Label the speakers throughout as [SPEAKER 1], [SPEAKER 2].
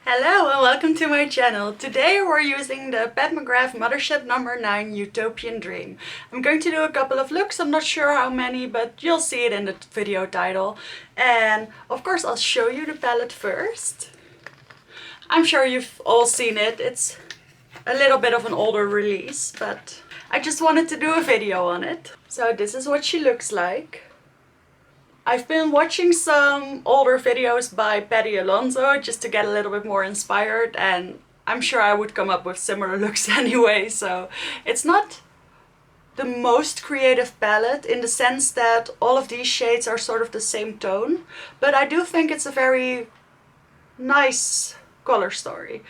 [SPEAKER 1] Hello and welcome to my channel. Today we're using the Pat McGrath Mothership number 9 Huetopian Dream. I'm going to do a couple of looks, I'm not sure how many, but you'll see it in the video title. And of course I'll show you the palette first. I'm sure you've all seen it, it's a little bit of an older release, but I just wanted to do a video on it. So this is what she looks like. I've been watching some older videos by Patty Alonso just to get a little bit more inspired, and I'm sure I would come up with similar looks anyway, so it's not the most creative palette in the sense that all of these shades are sort of the same tone, but I do think it's a very nice color story.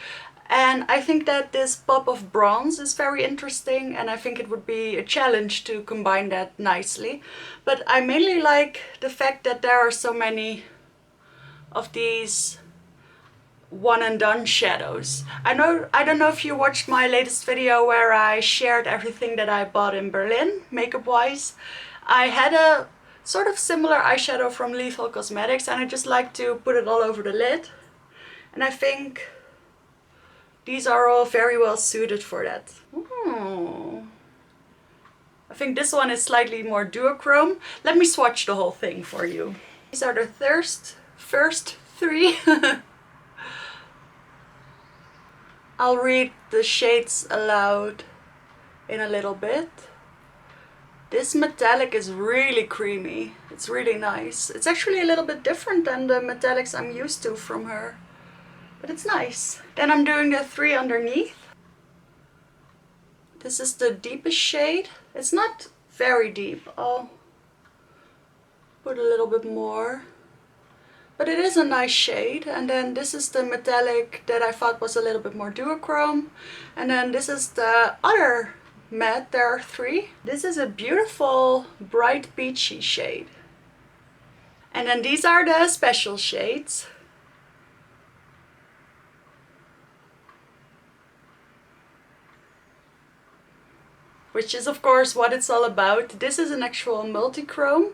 [SPEAKER 1] And I think that this pop of bronze is very interesting, and I think it would be a challenge to combine that nicely. But I mainly like the fact that there are so many of these one and done shadows. I don't know if you watched my latest video where I shared everything that I bought in Berlin, makeup wise. I had a sort of similar eyeshadow from Lethal Cosmetics, and I just like to put it all over the lid. And I think these are all very well suited for that. I think this one is slightly more duochrome. Let me swatch the whole thing for you. These are the first three. I'll read the shades aloud in a little bit. This metallic is really creamy. It's really nice. It's actually a little bit different than the metallics I'm used to from her. But it's nice. Then I'm doing the three underneath. This is the deepest shade. It's not very deep. I'll put a little bit more. But it is a nice shade. And then this is the metallic that I thought was a little bit more duochrome. And then this is the other matte. There are three. This is a beautiful bright peachy shade. And then these are the special shades. Which is of course what it's all about. This is an actual multi-chrome,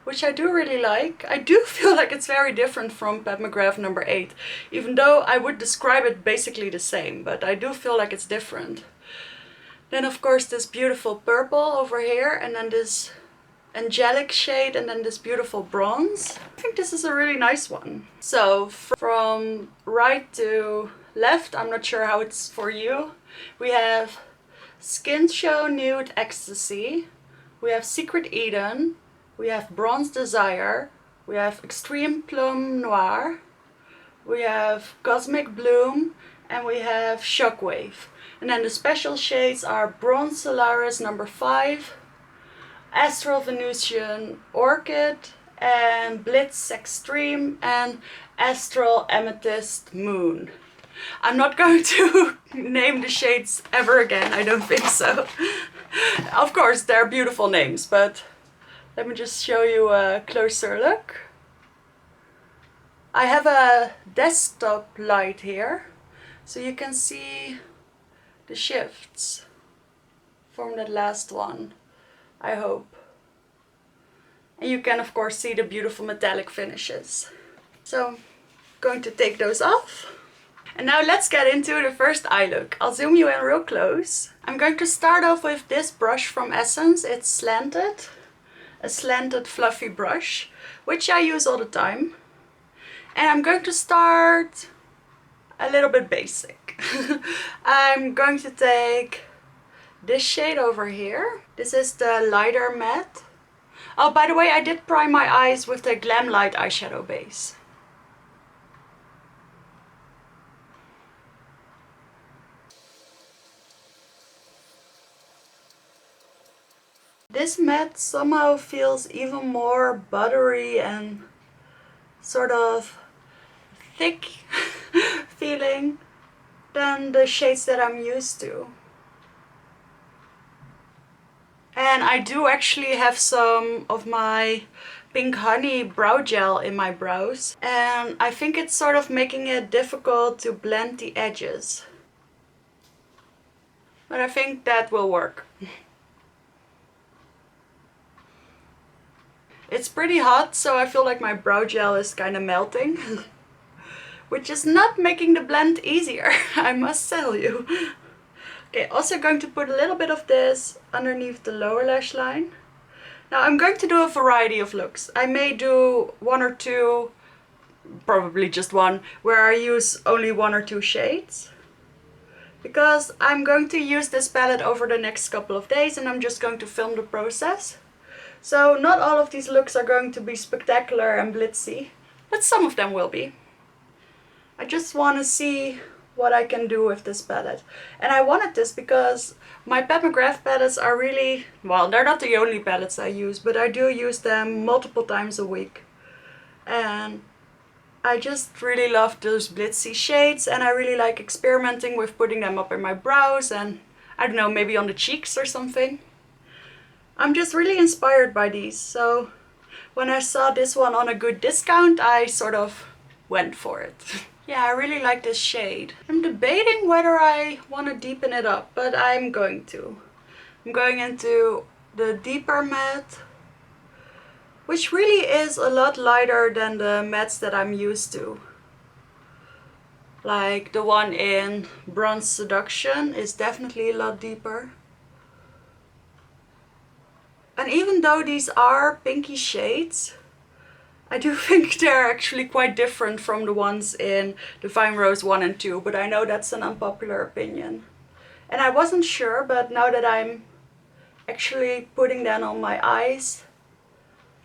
[SPEAKER 1] which I do really like. I do feel like it's very different from Pat McGrath number 8, even though I would describe it basically the same, but I do feel like it's different. Then of course this beautiful purple over here, and then this angelic shade, and then this beautiful bronze. I think this is a really nice one. So from right to left, I'm not sure how it's for you, we have Skin Show Nude Ecstasy, we have Secret Eden, we have Bronze Desire, we have Extreme Plum Noir, we have Cosmic Bloom, and we have Shockwave. And then the special shades are Bronze Solaris number 5, Astral Venusian Orchid, and Blitz Extreme, and Astral Amethyst Moon. I'm not going to name the shades ever again, I don't think so. Of course, they're beautiful names, but let me just show you a closer look. I have a desktop light here, so you can see the shifts from that last one, I hope. And you can of course see the beautiful metallic finishes. So I'm going to take those off. And now let's get into the first eye look. I'll zoom you in real close. I'm going to start off with this brush from Essence. It's slanted, a slanted fluffy brush, which I use all the time. And I'm going to start a little bit basic. I'm going to take this shade over here. This is the lighter matte. Oh, by the way, I did prime my eyes with the Glam Light eyeshadow base. This matte somehow feels even more buttery and sort of thick feeling than the shades that I'm used to. And I do actually have some of my Pink Honey brow gel in my brows, and I think it's sort of making it difficult to blend the edges. But I think that will work. It's pretty hot, so I feel like my brow gel is kind of melting. which is not making the blend easier, I must tell you. Okay, also going to put a little bit of this underneath the lower lash line. Now I'm going to do a variety of looks. I may do one or two, probably just one, where I use only one or two shades. Because I'm going to use this palette over the next couple of days and I'm just going to film the process. So not all of these looks are going to be spectacular and blitzy, but some of them will be. I just want to see what I can do with this palette. And I wanted this because my Pat McGrath palettes are really, well, they're not the only palettes I use, but I do use them multiple times a week. And I just really love those blitzy shades, and I really like experimenting with putting them up in my brows and, I don't know, maybe on the cheeks or something. I'm just really inspired by these, so when I saw this one on a good discount, I sort of went for it. Yeah, I really like this shade. I'm debating whether I want to deepen it up, but I'm going to. I'm going into the deeper matte, which really is a lot lighter than the mattes that I'm used to. Like the one in Bronze Seduction is definitely a lot deeper. And even though these are pinky shades, I do think they're actually quite different from the ones in Divine Rose 1 and 2, but I know that's an unpopular opinion. And I wasn't sure, but now that I'm actually putting them on my eyes,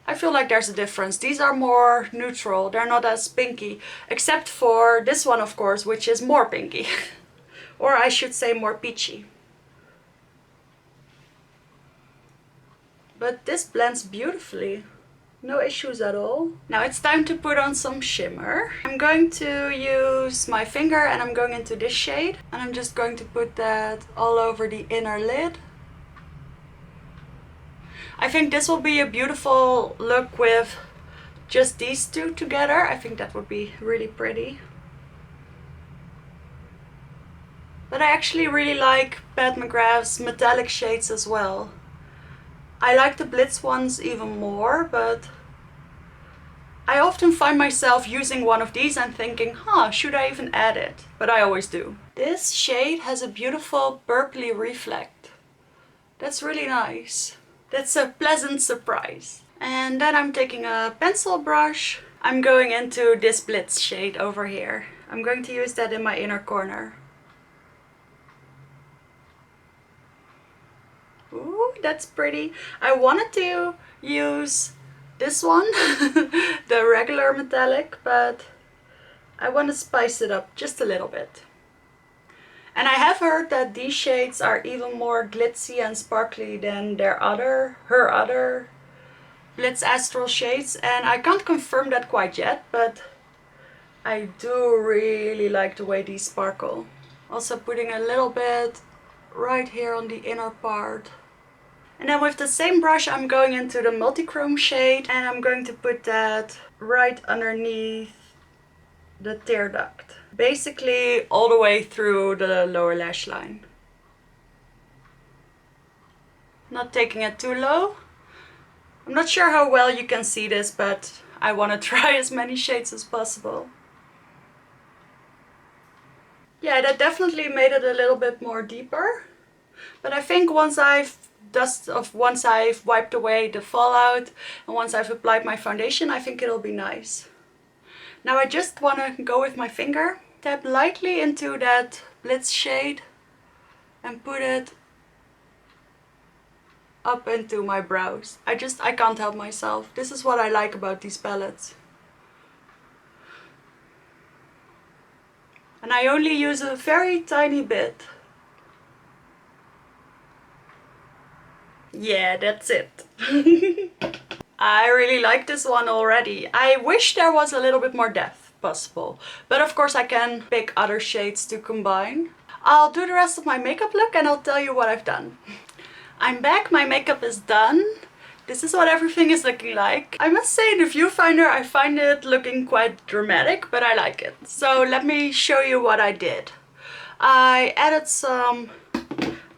[SPEAKER 1] I feel like there's a difference. These are more neutral, they're not as pinky, except for this one, of course, which is more pinky. Or I should say more peachy. But this blends beautifully. No issues at all. Now it's time to put on some shimmer. I'm going to use my finger and I'm going into this shade. And I'm just going to put that all over the inner lid. I think this will be a beautiful look with just these two together. I think that would be really pretty. But I actually really like Pat McGrath's metallic shades as well. I like the Blitz ones even more, but I often find myself using one of these and thinking, should I even add it? But I always do. This shade has a beautiful purpley reflect. That's really nice. That's a pleasant surprise. And then I'm taking a pencil brush. I'm going into this Blitz shade over here. I'm going to use that in my inner corner. Ooh, that's pretty. I wanted to use this one, the regular metallic, but I want to spice it up just a little bit. And I have heard that these shades are even more glitzy and sparkly than her other Blitz Astral shades, and I can't confirm that quite yet, but I do really like the way these sparkle. Also putting a little bit right here on the inner part. And then with the same brush I'm going into the multichrome shade and I'm going to put that right underneath the tear duct. Basically all the way through the lower lash line. Not taking it too low. I'm not sure how well you can see this, but I want to try as many shades as possible. Yeah, that definitely made it a little bit more deeper. But I think once I've wiped away the fallout and once I've applied my foundation, I think it'll be nice. Now I just want to go with my finger, tap lightly into that Blitz shade and put it up into my brows. I can't help myself. This is what I like about these palettes. And I only use a very tiny bit. Yeah, that's it. I really like this one already. I wish there was a little bit more depth possible. But of course I can pick other shades to combine. I'll do the rest of my makeup look and I'll tell you what I've done. I'm back, my makeup is done. This is what everything is looking like. I must say in the viewfinder I find it looking quite dramatic, but I like it. So let me show you what I did. I added some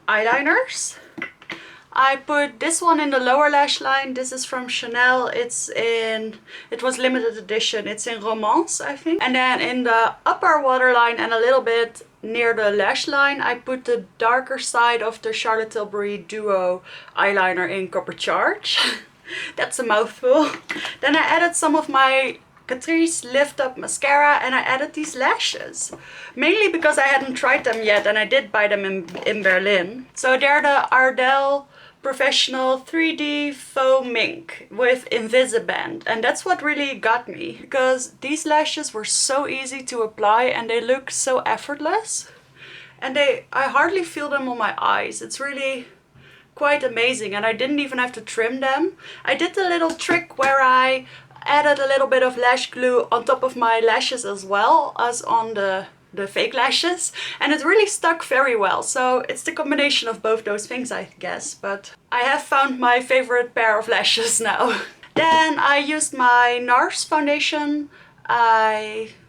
[SPEAKER 1] eyeliners. I put this one in the lower lash line. This is from Chanel. It was limited edition. It's in Romance, I think. And then in the upper waterline and a little bit near the lash line, I put the darker side of the Charlotte Tilbury Duo eyeliner in Copper Charge. That's a mouthful. Then I added some of my Catrice Lift Up mascara and I added these lashes. Mainly because I hadn't tried them yet and I did buy them in Berlin. So they're the Ardell Professional 3D Faux Mink with Invisiband, and that's what really got me, because these lashes were so easy to apply and they look so effortless, and I hardly feel them on my eyes. It's really quite amazing, and I didn't even have to trim them. I did the little trick where I added a little bit of lash glue on top of my lashes as well as on the fake lashes, and it really stuck very well. So it's the combination of both those things, I guess, but I have found my favorite pair of lashes now. Then I used my NARS foundation,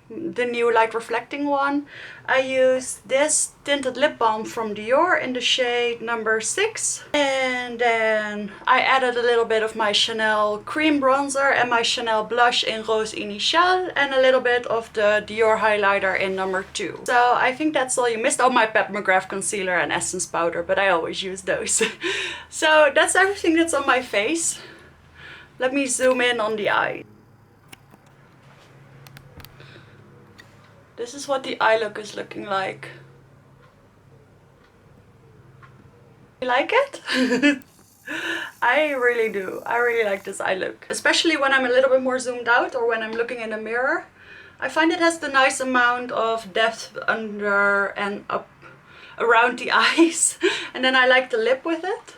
[SPEAKER 1] the new light reflecting one. I used this tinted lip balm from Dior in the shade number 6, and then I added a little bit of my Chanel cream bronzer and my Chanel blush in Rose Initial and a little bit of the Dior highlighter in number 2. So I think that's all you missed. Oh, my Pat McGrath concealer and essence powder, but I always use those. So that's everything that's on my face. Let me zoom in on the eye. This is what the eye look is looking like. You like it? I really do. I really like this eye look. Especially when I'm a little bit more zoomed out or when I'm looking in the mirror. I find it has the nice amount of depth under and up around the eyes. And then I like the lip with it.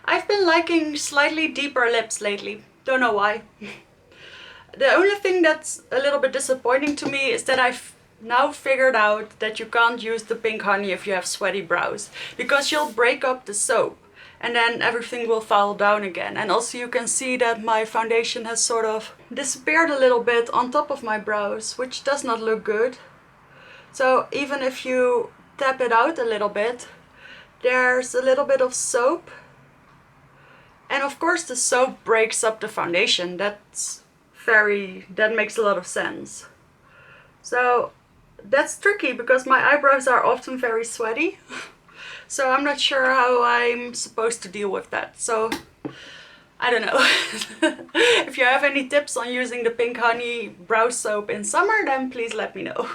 [SPEAKER 1] I've been liking slightly deeper lips lately. Don't know why. The only thing that's a little bit disappointing to me is that I've now figured out that you can't use the pink honey if you have sweaty brows, because you'll break up the soap and then everything will fall down again. And also you can see that my foundation has sort of disappeared a little bit on top of my brows, which does not look good. So even if you tap it out a little bit, there's a little bit of soap, and of course the soap breaks up the foundation. That makes a lot of sense. So that's tricky because my eyebrows are often very sweaty. So I'm not sure how I'm supposed to deal with that. So I don't know. If you have any tips on using the pink honey brow soap in summer, then please let me know.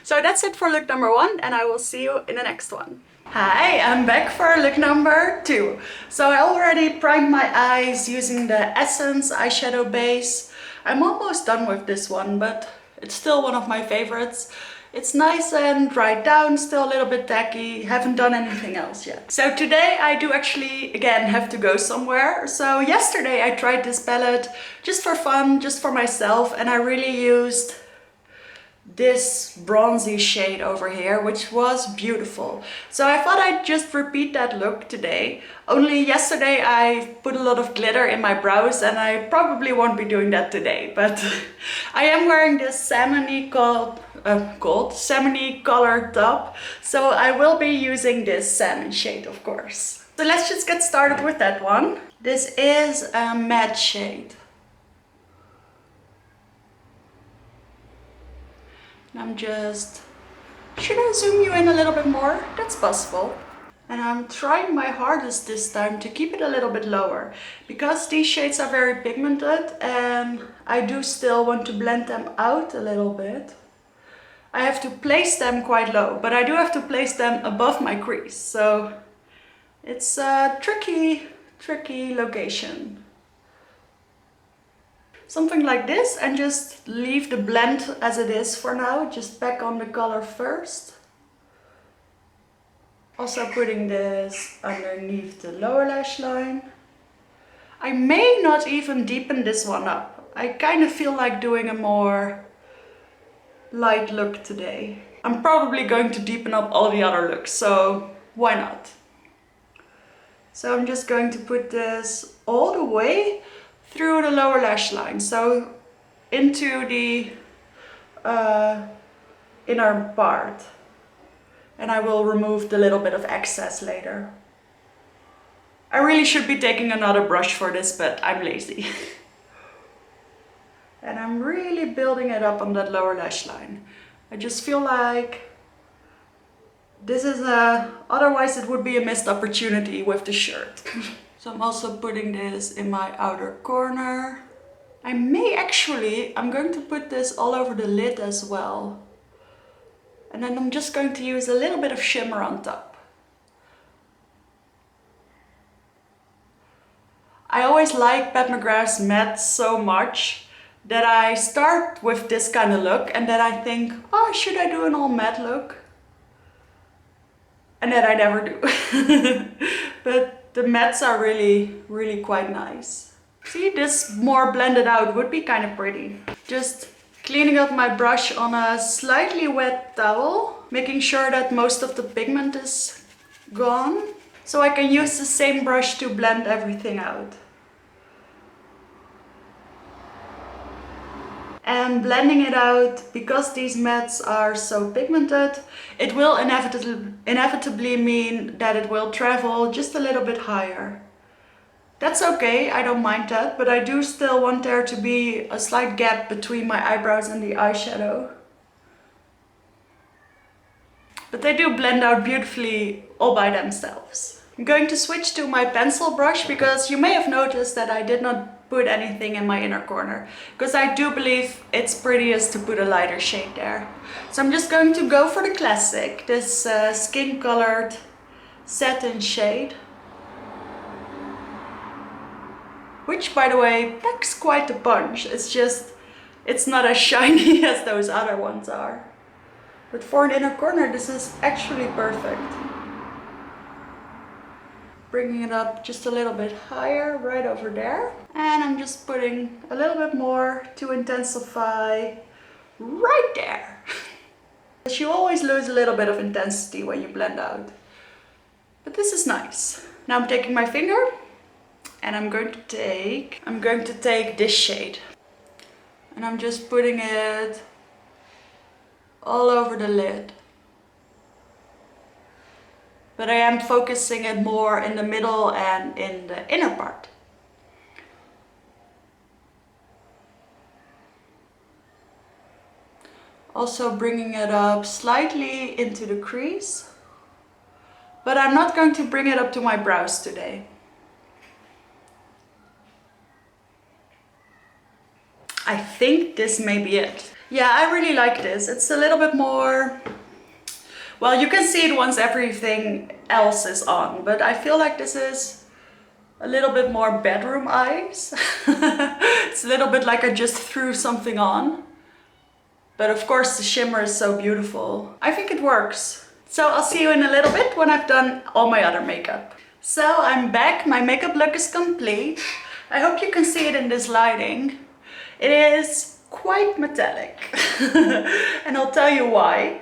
[SPEAKER 1] So that's it for look number 1, and I will see you in the next one. Hi, I'm back for look number 2. So I already primed my eyes using the Essence eyeshadow base. I'm almost done with this one, but it's still one of my favorites. It's nice and dried down, still a little bit tacky, haven't done anything else yet. So today I do actually, again, have to go somewhere. So yesterday I tried this palette just for fun, just for myself, and I really used this bronzy shade over here, which was beautiful. So I thought I'd just repeat that look today. Only yesterday I put a lot of glitter in my brows, and I probably won't be doing that today, but I am wearing this salmon-y colored top, so I will be using this salmon shade, of course. So let's just get started with that one. This is a matte shade. Should I zoom you in a little bit more? That's possible. And I'm trying my hardest this time to keep it a little bit lower, because these shades are very pigmented and I do still want to blend them out a little bit. I have to place them quite low, but I do have to place them above my crease. So it's a tricky location. Something like this, and just leave the blend as it is for now. Just pack on the color first. Also putting this underneath the lower lash line. I may not even deepen this one up. I kind of feel like doing a more light look today. I'm probably going to deepen up all the other looks, so why not? So I'm just going to put this all the way through the lower lash line, so into the inner part, and I will remove the little bit of excess later. I really should be taking another brush for this, but I'm lazy. And I'm really building it up on that lower lash line. I just feel like this is otherwise it would be a missed opportunity with the shirt. So I'm also putting this in my outer corner. I'm going to put this all over the lid as well. And then I'm just going to use a little bit of shimmer on top. I always like Pat McGrath's matte so much that I start with this kind of look and then I think, oh, should I do an all matte look? And then I never do. But the mattes are really quite nice. See, this more blended out would be kind of pretty. Just cleaning up my brush on a slightly wet towel, making sure that most of the pigment is gone, so I can use the same brush to blend everything out. And blending it out, because these mattes are so pigmented, it will inevitably mean that it will travel just a little bit higher. That's okay, I don't mind that, but I do still want there to be a slight gap between my eyebrows and the eyeshadow. But they do blend out beautifully all by themselves. I'm going to switch to my pencil brush because you may have noticed that I did not put anything in my inner corner, because I do believe it's prettiest to put a lighter shade there. So I'm just going to go for the classic, this skin colored satin shade, which by the way packs quite a punch. It's not as shiny as those other ones are, but for an inner corner this is actually perfect. Bringing it up just a little bit higher, right over there. And I'm just putting a little bit more to intensify right there. Because you always lose a little bit of intensity when you blend out. But this is nice. Now I'm taking my finger and I'm going to take this shade. And I'm just putting it all over the lid. But I am focusing it more in the middle and in the inner part. Also bringing it up slightly into the crease. But I'm not going to bring it up to my brows today. I think this may be it. Yeah, I really like this. It's a little bit more... Well, you can see it once everything else is on, but I feel like this is a little bit more bedroom eyes. It's a little bit like I just threw something on. But of course the shimmer is so beautiful. I think it works. So I'll see you in a little bit when I've done all my other makeup. So I'm back, my makeup look is complete. I hope you can see it in this lighting. It is quite metallic. And I'll tell you why.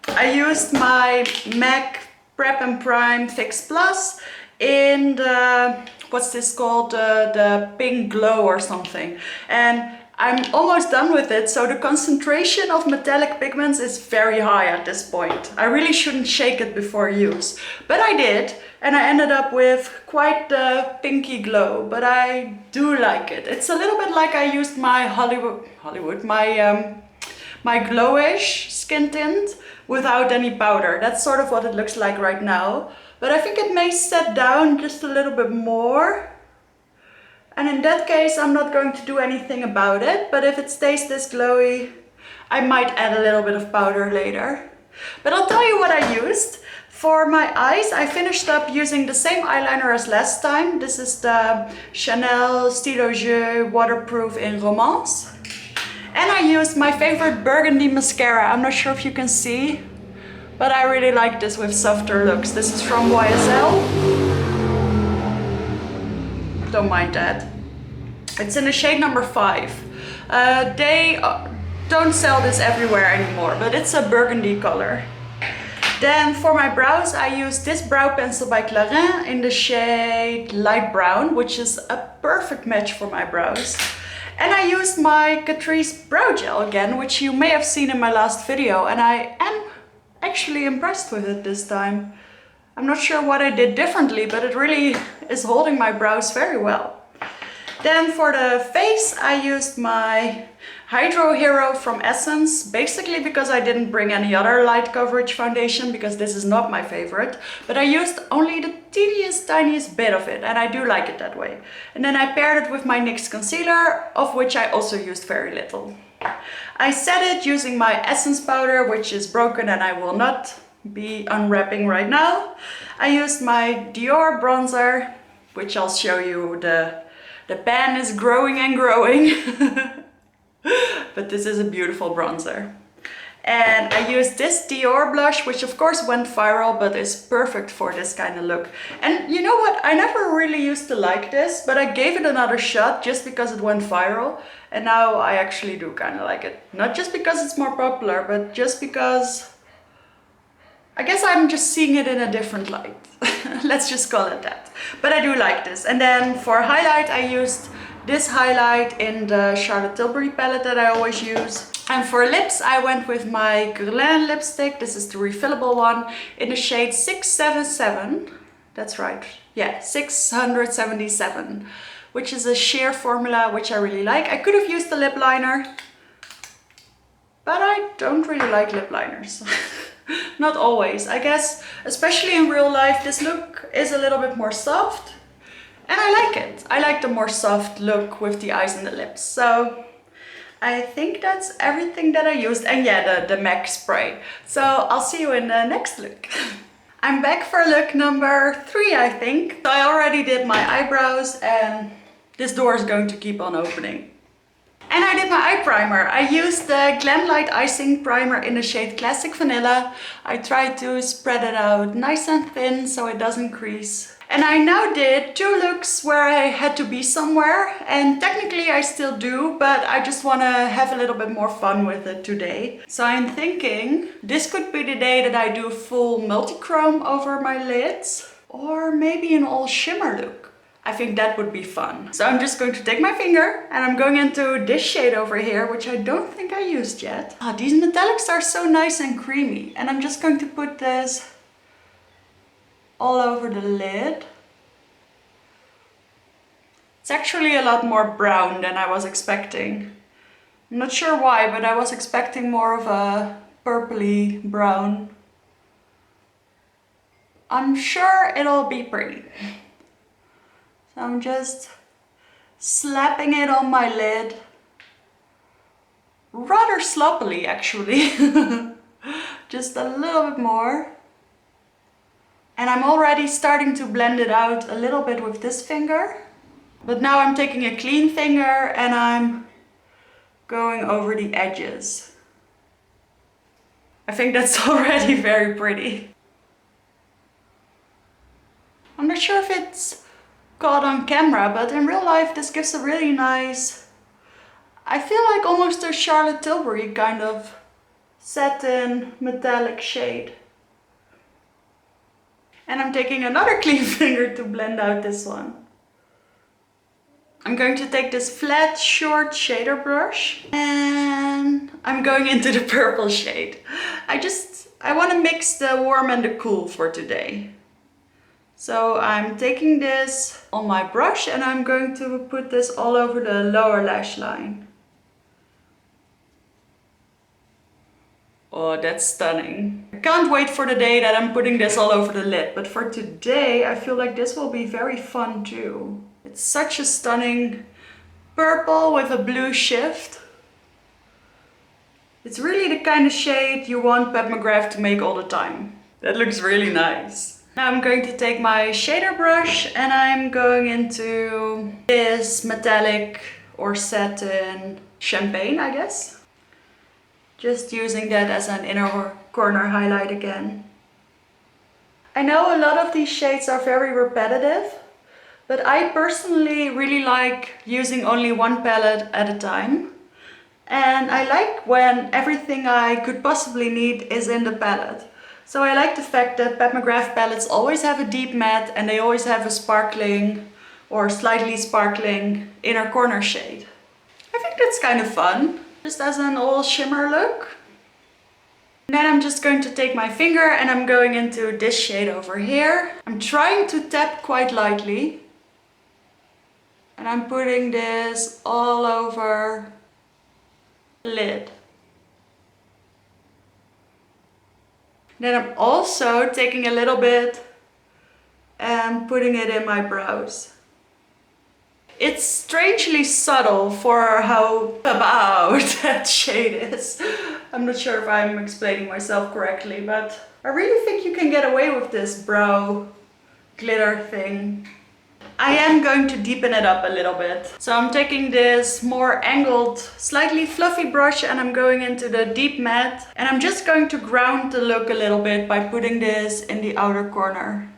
[SPEAKER 1] I used my MAC Prep and Prime Fix Plus in the, what's this called, the pink glow or something. And I'm almost done with it, so the concentration of metallic pigments is very high at this point. I really shouldn't shake it before use, but I did, and I ended up with quite the pinky glow, but I do like it. It's a little bit like I used my my glowish skin tint without any powder. That's sort of what it looks like right now, but I think it may set down just a little bit more. And in that case, I'm not going to do anything about it, but if it stays this glowy, I might add a little bit of powder later. But I'll tell you what I used. For my eyes, I finished up using the same eyeliner as last time. This is the Chanel Stylo Jeu Waterproof in Romance. And I used my favorite burgundy mascara. I'm not sure if you can see, but I really like this with softer looks. This is from YSL. Don't mind that. It's in the shade number 5. They don't sell this everywhere anymore, but it's a burgundy color. Then for my brows, I used this brow pencil by Clarins in the shade light brown, which is a perfect match for my brows. And I used my Catrice brow gel again, which you may have seen in my last video, and I am actually impressed with it this time. I'm not sure what I did differently, but it really is holding my brows very well. Then for the face, I used my Hydro Hero from Essence, basically because I didn't bring any other light coverage foundation, because this is not my favorite, but I used only the tiniest bit of it, and I do like it that way. And then I paired it with my NYX concealer, of which I also used very little. I set it using my Essence powder, which is broken and I will not be unwrapping right now. I used my Dior bronzer, which I'll show you. The pan is growing and growing. But this is a beautiful bronzer. And I used this Dior blush, which of course went viral, but is perfect for this kind of look. And you know what? I never really used to like this, but I gave it another shot just because it went viral. And now I actually do kind of like it. Not just because it's more popular, but just because I guess I'm just seeing it in a different light. Let's just call it that. But I do like this. And then for highlight, I used this highlight in the Charlotte Tilbury palette that I always use. And for lips, I went with my Guerlain lipstick. This is the refillable one in the shade 677. That's right. Yeah, 677, which is a sheer formula, which I really like. I could have used the lip liner, but I don't really like lip liners. Not always. I guess, especially in real life, this look is a little bit more soft. And I like it. I like the more soft look with the eyes and the lips. So I think that's everything that I used. And yeah, the MAC spray. So I'll see you in the next look. I'm back for look number 3, I think. So I already did my eyebrows and this door is going to keep on opening. And I did my eye primer. I used the Glamlight Icing Primer in the shade Classic Vanilla. I tried to spread it out nice and thin so it doesn't crease. And I now did 2 looks where I had to be somewhere, and technically I still do, but I just want to have a little bit more fun with it today. So I'm thinking this could be the day that I do full multichrome over my lids, or maybe an all shimmer look. I think that would be fun. So I'm just going to take my finger and I'm going into this shade over here, which I don't think I used yet. Ah, these metallics are so nice and creamy, and I'm just going to put this all over the lid. It's actually a lot more brown than I was expecting. I'm not sure why, but I was expecting more of a purpley brown. I'm sure it'll be pretty. So I'm just slapping it on my lid. Rather sloppily, actually. Just a little bit more. And I'm already starting to blend it out a little bit with this finger. But now I'm taking a clean finger and I'm going over the edges. I think that's already very pretty. I'm not sure if it's caught on camera, but in real life this gives a really nice, I feel like almost a Charlotte Tilbury kind of satin metallic shade. And I'm taking another clean finger to blend out this one. I'm going to take this flat, short shader brush and I'm going into the purple shade. I want to mix the warm and the cool for today. So I'm taking this on my brush and I'm going to put this all over the lower lash line. Oh, that's stunning. I can't wait for the day that I'm putting this all over the lid, but for today I feel like this will be very fun too. It's such a stunning purple with a blue shift. It's really the kind of shade you want Pat McGrath to make all the time. That looks really nice. Now I'm going to take my shader brush and I'm going into this metallic or satin champagne, I guess. Just using that as an inner corner highlight again. I know a lot of these shades are very repetitive, but I personally really like using only one palette at a time. And I like when everything I could possibly need is in the palette. So I like the fact that Pat McGrath palettes always have a deep matte and they always have a sparkling or slightly sparkling inner corner shade. I think that's kind of fun. Just as an all shimmer look. And then I'm just going to take my finger and I'm going into this shade over here. I'm trying to tap quite lightly. And I'm putting this all over the lid. Then I'm also taking a little bit and putting it in my brows. It's strangely subtle for how about that shade is. I'm not sure if I'm explaining myself correctly, but I really think you can get away with this brow glitter thing. I am going to deepen it up a little bit. So I'm taking this more angled, slightly fluffy brush and I'm going into the deep matte. And I'm just going to ground the look a little bit by putting this in the outer corner.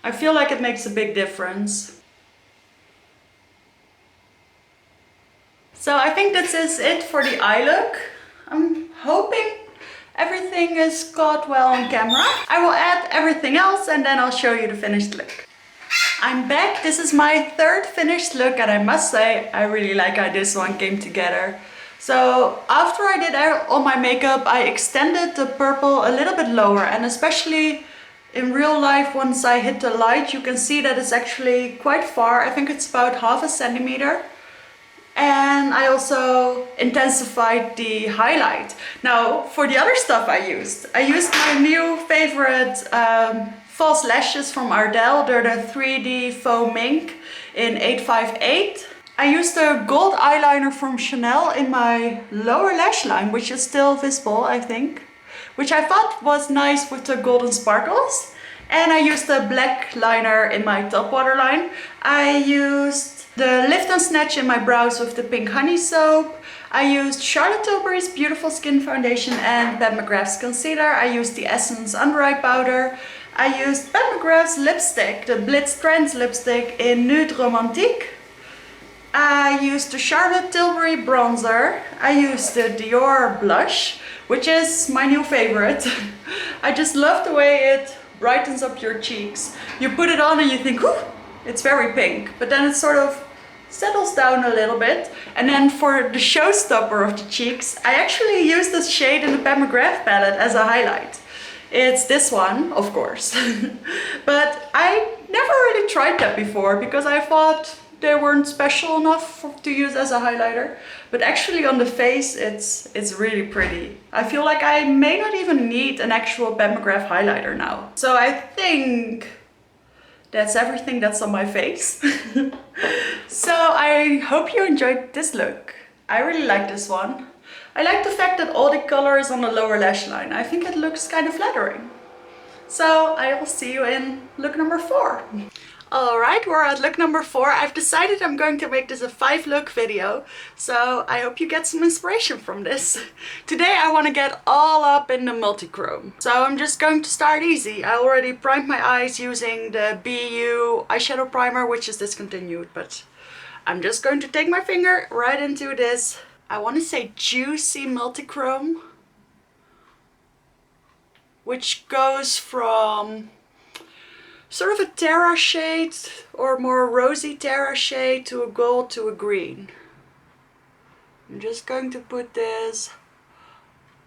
[SPEAKER 1] I feel like it makes a big difference. So I think this is it for the eye look. I'm hoping everything is caught well on camera. I will add everything else and then I'll show you the finished look. I'm back. This is my third finished look and I must say I really like how this one came together. So after I did all my makeup, I extended the purple a little bit lower, and especially in real life, once I hit the light, you can see that it's actually quite far. I think it's about 1/2 centimeter. And I also intensified the highlight. Now, for the other stuff I used my new favorite false lashes from Ardell. They're the 3D Faux Mink in 858. I used a gold eyeliner from Chanel in my lower lash line, which is still visible, I think, which I thought was nice with the golden sparkles. And I used a black liner in my top waterline. I used the Lift and Snatch in my brows with the pink honey soap. I used Charlotte Tilbury's Beautiful Skin Foundation and Pat McGrath's concealer. I used the Essence Under Eye Powder. I used Pat McGrath's lipstick, the Blitz Trends lipstick in Nude Romantique. I used the Charlotte Tilbury bronzer. I used the Dior blush, which is my new favorite. I just love the way it brightens up your cheeks. You put it on and you think, whew, it's very pink, but then it sort of settles down a little bit. And then for the showstopper of the cheeks, I actually used this shade in the Pat McGrath palette as a highlight. It's this one, of course. But I never really tried that before because I thought they weren't special enough to use as a highlighter. But actually on the face, it's really pretty. I feel like I may not even need an actual Pat McGrath highlighter now. So I think that's everything that's on my face. So I hope you enjoyed this look. I really like this one. I like the fact that all the color is on the lower lash line. I think it looks kind of flattering. So I will see you in look number 4. Alright, we're at look number 4. I've decided I'm going to make this a 5-look video, so I hope you get some inspiration from this. Today I want to get all up in the multi-chrome. So I'm just going to start easy. I already primed my eyes using the BU eyeshadow primer, which is discontinued, but I'm just going to take my finger right into this, I want to say juicy multi-chrome, which goes from sort of a terra shade or more rosy terra shade to a gold to a green. I'm just going to put this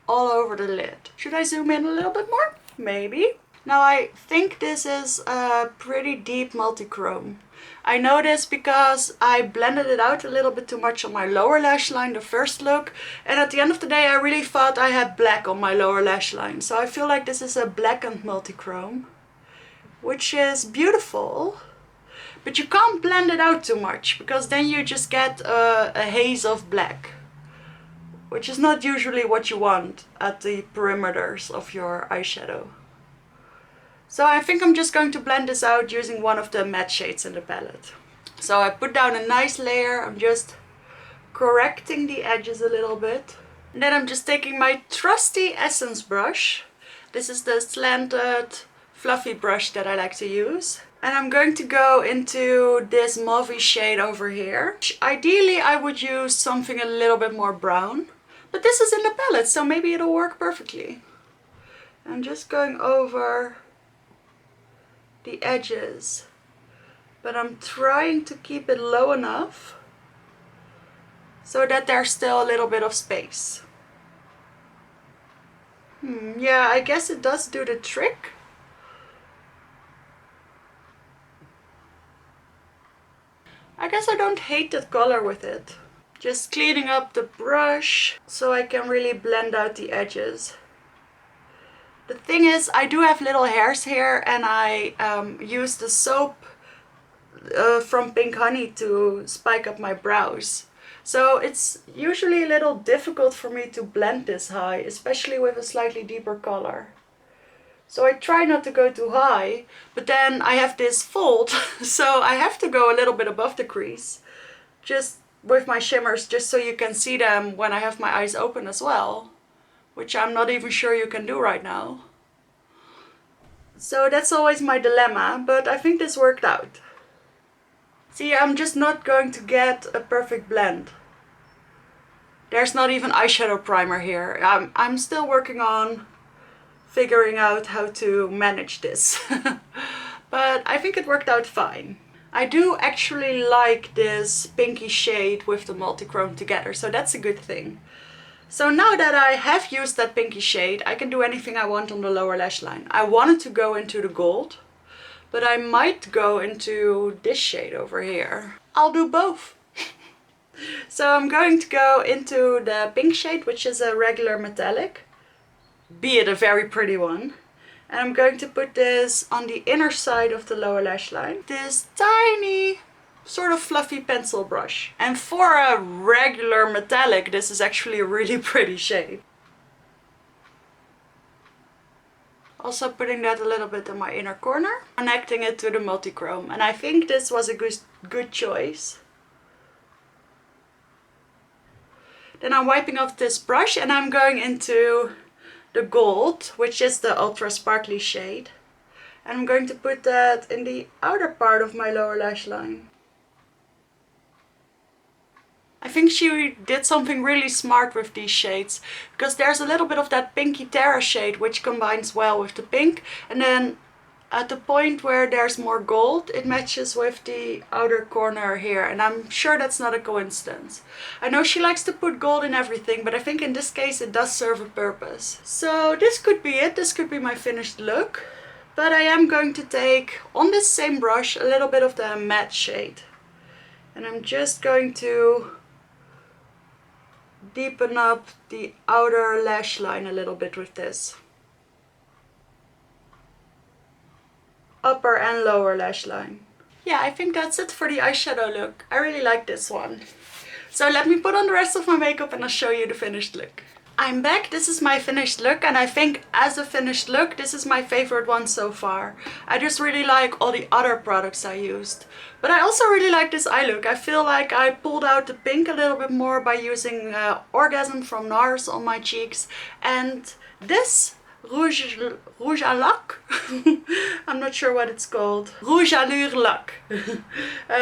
[SPEAKER 1] all over the lid. Should I zoom in a little bit more? Maybe. Now I think this is a pretty deep multi-chrome. I know this because I blended it out a little bit too much on my lower lash line the first look, and at the end of the day I really thought I had black on my lower lash line. So I feel like this is a blackened multi-chrome, which is beautiful, but you can't blend it out too much because then you just get a haze of black, which is not usually what you want at the perimeters of your eyeshadow. So I think I'm just going to blend this out using one of the matte shades in the palette. So I put down a nice layer. I'm just correcting the edges a little bit. And then I'm just taking my trusty Essence brush. This is the slanted fluffy brush that I like to use. And I'm going to go into this mauve shade over here. Ideally I would use something a little bit more brown, but this is in the palette, so maybe it'll work perfectly. I'm just going over the edges, but I'm trying to keep it low enough so that there's still a little bit of space. Yeah, I guess it does do the trick. I guess I don't hate that color with it. Just cleaning up the brush so I can really blend out the edges. The thing is, I do have little hairs here, and I use the soap from Pink Honey to spike up my brows. So it's usually a little difficult for me to blend this high, especially with a slightly deeper color. So I try not to go too high, but then I have this fold, so I have to go a little bit above the crease, just with my shimmers, just so you can see them when I have my eyes open as well, which I'm not even sure you can do right now. So that's always my dilemma, but I think this worked out. See, I'm just not going to get a perfect blend. There's not even eyeshadow primer here. I'm still working on figuring out how to manage this. But I think it worked out fine. I do actually like this pinky shade with the multichrome together, so that's a good thing. So now that I have used that pinky shade, I can do anything I want on the lower lash line. I wanted to go into the gold, but I might go into this shade over here. I'll do both. So I'm going to go into the pink shade, which is a regular metallic, be it a very pretty one. And I'm going to put this on the inner side of the lower lash line. This tiny, sort of fluffy pencil brush. And for a regular metallic, this is actually a really pretty shade. Also putting that a little bit in my inner corner, connecting it to the multichrome. And I think this was a good choice. Then I'm wiping off this brush and I'm going into the gold, which is the ultra sparkly shade. And I'm going to put that in the outer part of my lower lash line. I think she did something really smart with these shades, because there's a little bit of that pinky Terra shade which combines well with the pink, and then at the point where there's more gold, it matches with the outer corner here, and I'm sure that's not a coincidence. I know she likes to put gold in everything, but I think in this case it does serve a purpose. So this could be it, this could be my finished look, but I am going to take, on this same brush, a little bit of the matte shade. And I'm just going to deepen up the outer lash line a little bit with this. Upper and lower lash line. Yeah, I think that's it for the eyeshadow look. I really like this one. So let me put on the rest of my makeup and I'll show you the finished look. I'm back, this is my finished look, and I think as a finished look, this is my favorite one so far. I just really like all the other products I used. But I also really like this eye look. I feel like I pulled out the pink a little bit more by using Orgasm from NARS on my cheeks. And this Rouge à Lac, I'm not sure what it's called, Rouge Allure Lac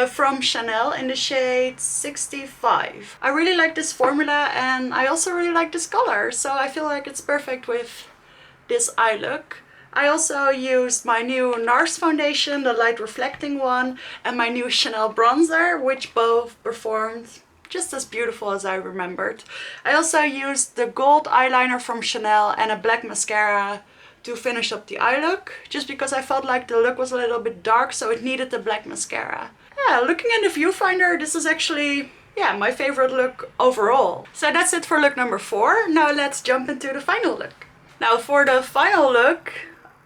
[SPEAKER 1] from Chanel in the shade 65. I really like this formula and I also really like this color, so I feel like it's perfect with this eye look. I also used my new NARS foundation, the light reflecting one, and my new Chanel bronzer, which both performed just as beautiful as I remembered. I also used the gold eyeliner from Chanel and a black mascara to finish up the eye look, just because I felt like the look was a little bit dark, so it needed the black mascara. Yeah, looking in the viewfinder, this is actually, yeah, my favorite look overall. So that's it for look number 4. Now let's jump into the final look. Now for the final look,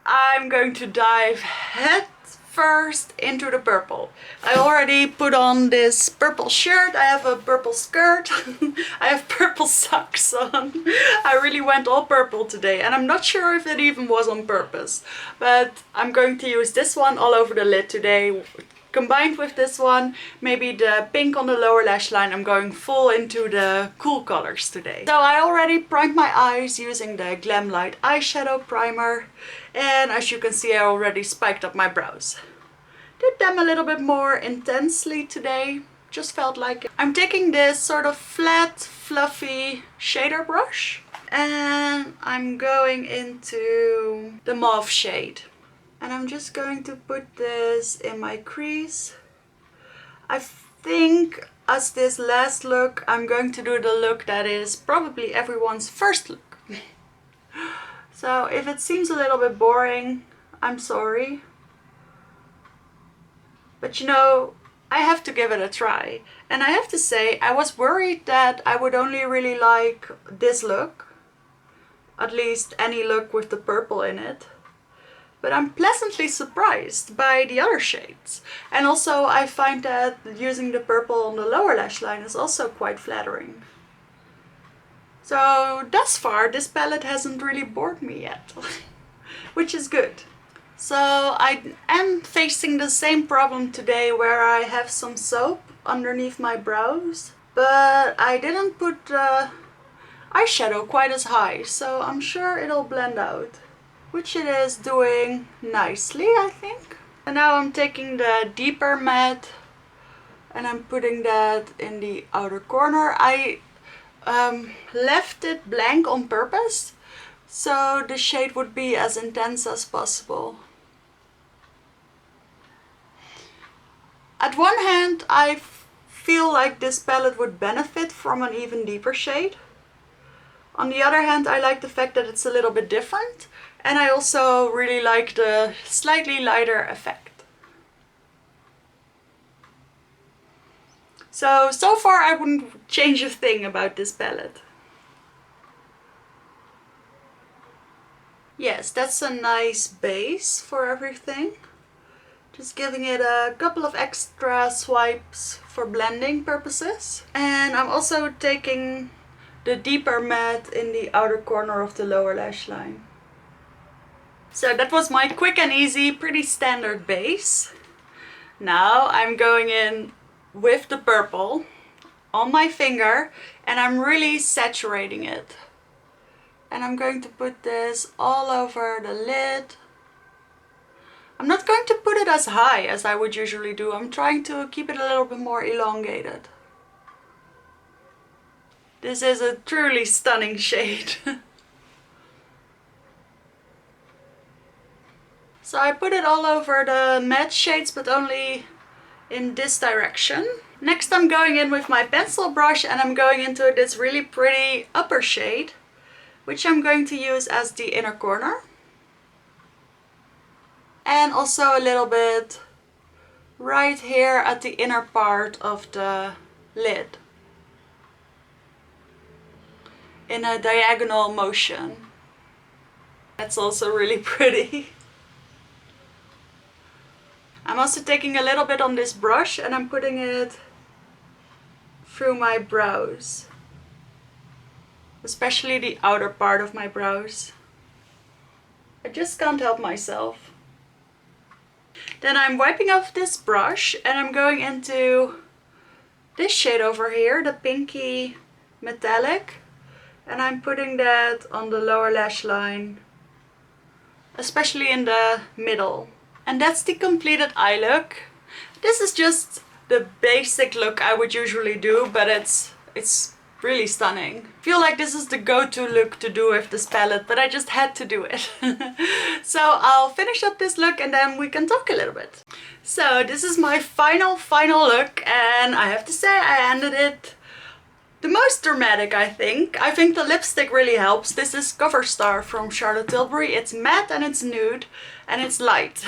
[SPEAKER 1] I'm going to dive head first into the purple. I already put on this purple shirt, I have a purple skirt, I have purple socks on. I really went all purple today, and I'm not sure if it even was on purpose, but I'm going to use this one all over the lid today. Combined with this one, maybe the pink on the lower lash line, I'm going full into the cool colors today. So I already primed my eyes using the Glam Light eyeshadow primer, and as you can see, I already spiked up my brows. Did them a little bit more intensely today, just felt like it. I'm taking this sort of flat, fluffy shader brush, and I'm going into the mauve shade. And I'm just going to put this in my crease. I think as this last look, I'm going to do the look that is probably everyone's first look. So if it seems a little bit boring, I'm sorry. But you know, I have to give it a try. And I have to say, I was worried that I would only really like this look. At least any look with the purple in it. But I'm pleasantly surprised by the other shades. And also I find that using the purple on the lower lash line is also quite flattering. So thus far this palette hasn't really bored me yet, which is good. So I am facing the same problem today where I have some soap underneath my brows, but I didn't put eyeshadow quite as high, so I'm sure it'll blend out. Which it is doing nicely, I think. And now I'm taking the deeper matte and I'm putting that in the outer corner. I left it blank on purpose, so the shade would be as intense as possible. At one hand, I feel like this palette would benefit from an even deeper shade. On the other hand, I like the fact that it's a little bit different. And I also really like the slightly lighter effect. So far I wouldn't change a thing about this palette. Yes, that's a nice base for everything. Just giving it a couple of extra swipes for blending purposes. And I'm also taking the deeper matte in the outer corner of the lower lash line. So that was my quick and easy, pretty standard base. Now I'm going in with the purple on my finger and I'm really saturating it. And I'm going to put this all over the lid. I'm not going to put it as high as I would usually do. I'm trying to keep it a little bit more elongated. This is a truly stunning shade. So I put it all over the matte shades, but only in this direction. Next I'm going in with my pencil brush and I'm going into this really pretty upper shade, which I'm going to use as the inner corner. And also a little bit right here at the inner part of the lid. In a diagonal motion. That's also really pretty. I'm also taking a little bit on this brush and I'm putting it through my brows. Especially the outer part of my brows. I just can't help myself. Then I'm wiping off this brush and I'm going into this shade over here, the pinky metallic. And I'm putting that on the lower lash line, especially in the middle. And that's the completed eye look. This is just the basic look I would usually do, but it's really stunning. I feel like this is the go-to look to do with this palette, but I just had to do it. So I'll finish up this look and then we can talk a little bit. So this is my final look and I have to say I ended it the most dramatic, I think. I think the lipstick really helps. This is Cover Star from Charlotte Tilbury. It's matte and it's nude and it's light.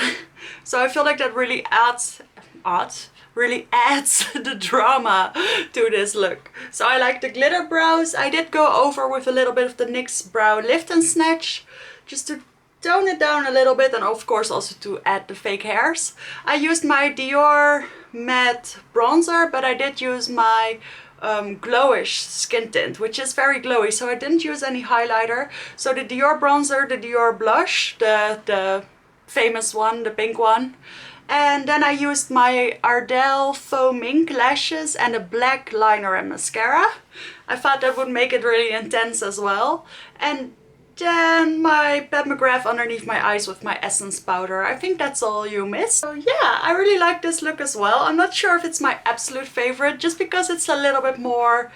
[SPEAKER 1] So I feel like that really adds the drama to this look. So I like the glitter brows. I did go over with a little bit of the NYX Brow Lift and Snatch just to tone it down a little bit and of course also to add the fake hairs. I used my Dior matte bronzer, but I did use my glowish skin tint, which is very glowy, so I didn't use any highlighter. So the Dior bronzer, the Dior blush, the famous one, the pink one. And then I used my Ardell Faux Mink lashes and a black liner and mascara. I thought that would make it really intense as well. And then my Pat McGrath underneath my eyes with my Essence powder. I think that's all you missed. So yeah, I really like this look as well. I'm not sure if it's my absolute favorite, just because it's a little bit more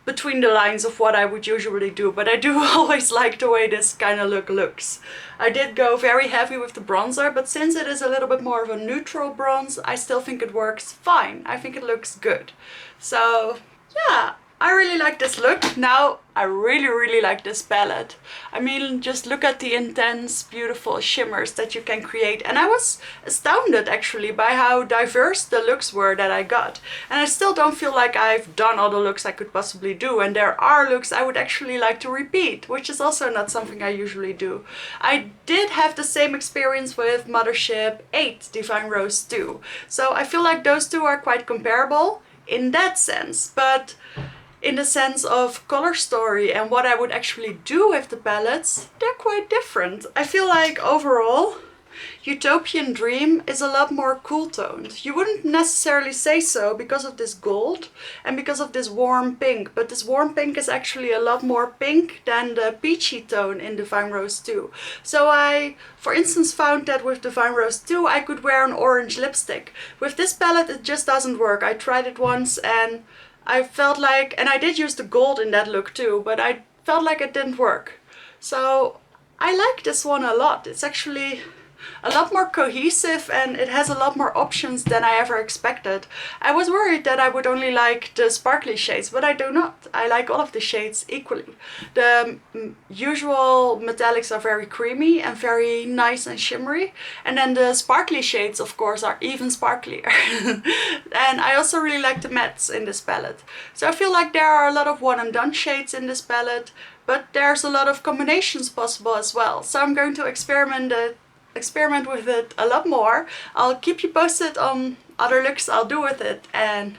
[SPEAKER 1] between the lines of what I would usually do, but I do always like the way this kind of look looks. I did go very heavy with the bronzer, but since it is a little bit more of a neutral bronze, I still think it works fine. I think it looks good. So yeah, I really like this look. Now, I really like this palette. I mean, just look at the intense, beautiful shimmers that you can create. And I was astounded actually by how diverse the looks were that I got. And I still don't feel like I've done all the looks I could possibly do. And there are looks I would actually like to repeat, which is also not something I usually do. I did have the same experience with Mothership 8 Divine Rose 2. So I feel like those two are quite comparable in that sense. But in the sense of color story and what I would actually do with the palettes, they're quite different. I feel like overall, Huetopian Dream is a lot more cool toned. You wouldn't necessarily say so because of this gold and because of this warm pink, but this warm pink is actually a lot more pink than the peachy tone in Divine Rose 2. So I, for instance, found that with Divine Rose 2 I could wear an orange lipstick. With this palette it just doesn't work. I tried it once and I felt like, and I did use the gold in that look too, but I felt like it didn't work. So I like this one a lot. It's actually a lot more cohesive and it has a lot more options than I ever expected. I was worried that I would only like the sparkly shades, but I do not. I like all of the shades equally. The usual metallics are very creamy and very nice and shimmery, and then the sparkly shades of course are even sparklier. And I also really like the mattes in this palette. So I feel like there are a lot of one and done shades in this palette, but there's a lot of combinations possible as well. So I'm going to experiment with it a lot more. I'll keep you posted on other looks I'll do with it. And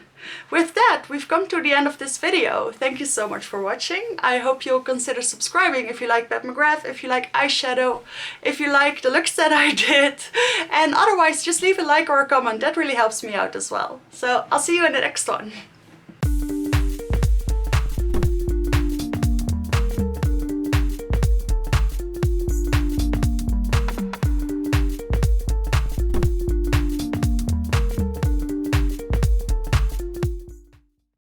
[SPEAKER 1] with that, we've come to the end of this video. Thank you so much for watching. I hope you'll consider subscribing if you like Pat McGrath, if you like eyeshadow, if you like the looks that I did. And otherwise, just leave a like or a comment. That really helps me out as well. So I'll see you in the next one.